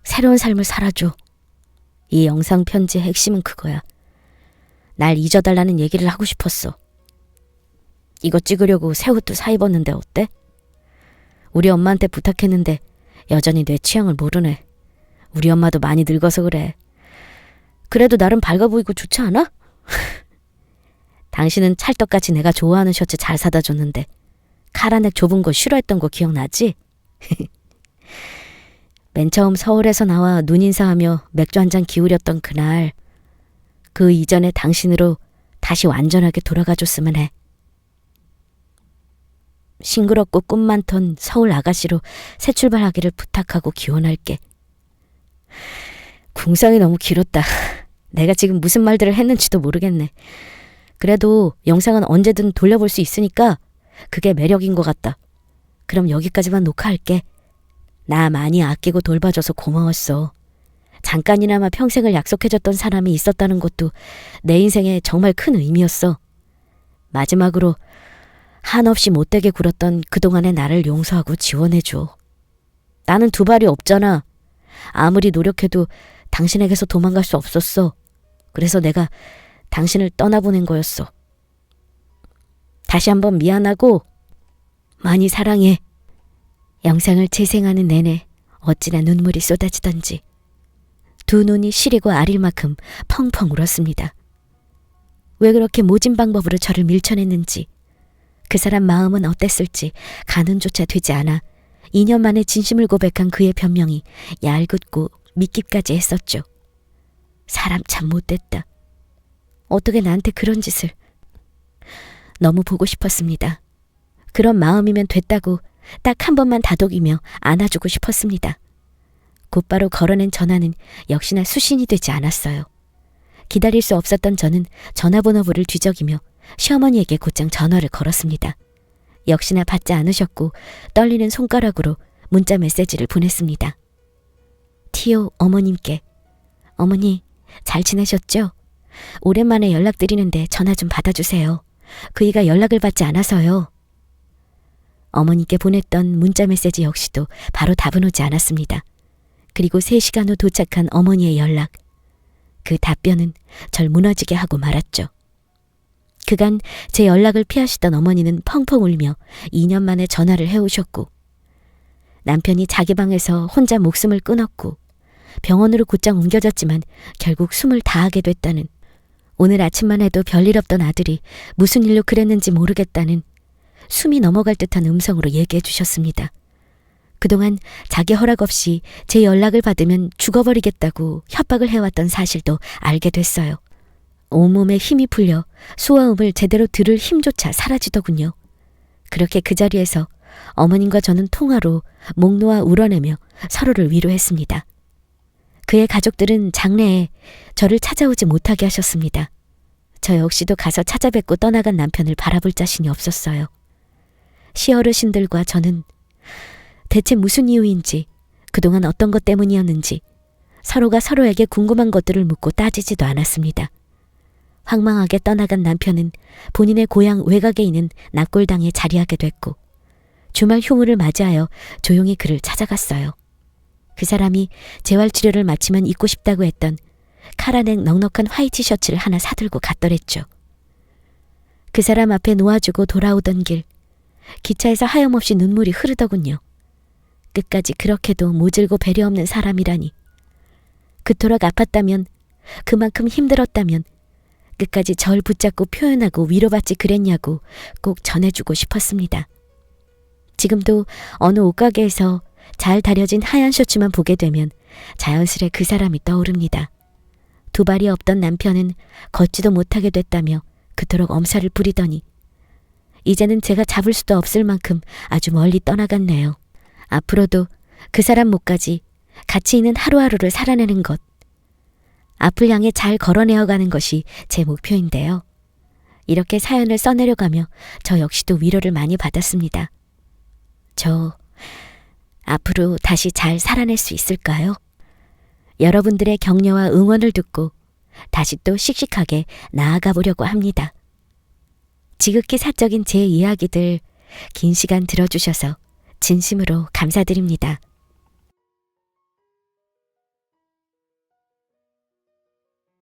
새로운 삶을 살아줘. 이 영상 편지의 핵심은 그거야. 날 잊어달라는 얘기를 하고 싶었어. 이거 찍으려고 새 옷도 사 입었는데 어때? 우리 엄마한테 부탁했는데 여전히 내 취향을 모르네. 우리 엄마도 많이 늙어서 그래. 그래도 나름 밝아 보이고 좋지 않아? 당신은 찰떡같이 내가 좋아하는 셔츠 잘 사다 줬는데 카라넥 좁은 거 싫어했던 거 기억나지? 맨 처음 서울에서 나와 눈인사하며 맥주 한 잔 기울였던 그날, 그 이전에 당신으로 다시 완전하게 돌아가줬으면 해. 싱그럽고 꿈 많던 서울 아가씨로 새 출발하기를 부탁하고 기원할게. 궁상이 너무 길었다. 내가 지금 무슨 말들을 했는지도 모르겠네. 그래도 영상은 언제든 돌려볼 수 있으니까 그게 매력인 것 같다. 그럼 여기까지만 녹화할게. 나 많이 아끼고 돌봐줘서 고마웠어. 잠깐이나마 평생을 약속해줬던 사람이 있었다는 것도 내 인생에 정말 큰 의미였어. 마지막으로 한없이 못되게 굴었던 그동안의 나를 용서하고 지원해줘. 나는 두 발이 없잖아. 아무리 노력해도 당신에게서 도망갈 수 없었어. 그래서 내가 당신을 떠나보낸 거였어. 다시 한번 미안하고 많이 사랑해. 영상을 재생하는 내내 어찌나 눈물이 쏟아지던지 두 눈이 시리고 아릴 만큼 펑펑 울었습니다. 왜 그렇게 모진 방법으로 저를 밀쳐냈는지, 그 사람 마음은 어땠을지 가늠조차 되지 않아 2년 만에 진심을 고백한 그의 변명이 얄궂고 믿기까지 했었죠. 사람 참 못됐다. 어떻게 나한테 그런 짓을. 너무 보고 싶었습니다. 그런 마음이면 됐다고 딱 한 번만 다독이며 안아주고 싶었습니다. 곧바로 걸어낸 전화는 역시나 수신이 되지 않았어요. 기다릴 수 없었던 저는 전화번호부를 뒤적이며 시어머니에게 곧장 전화를 걸었습니다. 역시나 받지 않으셨고 떨리는 손가락으로 문자 메시지를 보냈습니다. 티오 어머님께. 어머니, 잘 지내셨죠? 오랜만에 연락드리는데 전화 좀 받아주세요. 그이가 연락을 받지 않아서요. 어머니께 보냈던 문자 메시지 역시도 바로 답은 오지 않았습니다. 그리고 3시간 후 도착한 어머니의 연락. 그 답변은 절 무너지게 하고 말았죠. 그간 제 연락을 피하시던 어머니는 펑펑 울며 2년 만에 전화를 해오셨고, 남편이 자기 방에서 혼자 목숨을 끊었고 병원으로 곧장 옮겨졌지만 결국 숨을 다하게 됐다는, 오늘 아침만 해도 별일 없던 아들이 무슨 일로 그랬는지 모르겠다는 숨이 넘어갈 듯한 음성으로 얘기해 주셨습니다. 그동안 자기 허락 없이 제 연락을 받으면 죽어버리겠다고 협박을 해왔던 사실도 알게 됐어요. 온몸에 힘이 풀려 소아음을 제대로 들을 힘조차 사라지더군요. 그렇게 그 자리에서 어머님과 저는 통화로 목 놓아 울어내며 서로를 위로했습니다. 그의 가족들은 장래에 저를 찾아오지 못하게 하셨습니다. 저 역시도 가서 찾아뵙고 떠나간 남편을 바라볼 자신이 없었어요. 시어르신들과 저는 대체 무슨 이유인지, 그동안 어떤 것 때문이었는지 서로가 서로에게 궁금한 것들을 묻고 따지지도 않았습니다. 황망하게 떠나간 남편은 본인의 고향 외곽에 있는 납골당에 자리하게 됐고, 주말 휴무를 맞이하여 조용히 그를 찾아갔어요. 그 사람이 재활치료를 마치면 입고 싶다고 했던 카라넥 넉넉한 화이트 셔츠를 하나 사들고 갔더랬죠. 그 사람 앞에 놓아주고 돌아오던 길, 기차에서 하염없이 눈물이 흐르더군요. 끝까지 그렇게도 모질고 배려 없는 사람이라니. 그토록 아팠다면, 그만큼 힘들었다면 끝까지 절 붙잡고 표현하고 위로받지 그랬냐고 꼭 전해주고 싶었습니다. 지금도 어느 옷가게에서 잘 다려진 하얀 셔츠만 보게 되면 자연스레 그 사람이 떠오릅니다. 두 발이 없던 남편은 걷지도 못하게 됐다며 그토록 엄살을 부리더니 이제는 제가 잡을 수도 없을 만큼 아주 멀리 떠나갔네요. 앞으로도 그 사람 목까지 가치 있는 하루하루를 살아내는 것, 앞을 향해 잘 걸어내어가는 것이 제 목표인데요. 이렇게 사연을 써내려가며 저 역시도 위로를 많이 받았습니다. 저 앞으로 다시 잘 살아낼 수 있을까요? 여러분들의 격려와 응원을 듣고 다시 또 씩씩하게 나아가 보려고 합니다. 지극히 사적인 제 이야기들 긴 시간 들어주셔서 진심으로 감사드립니다.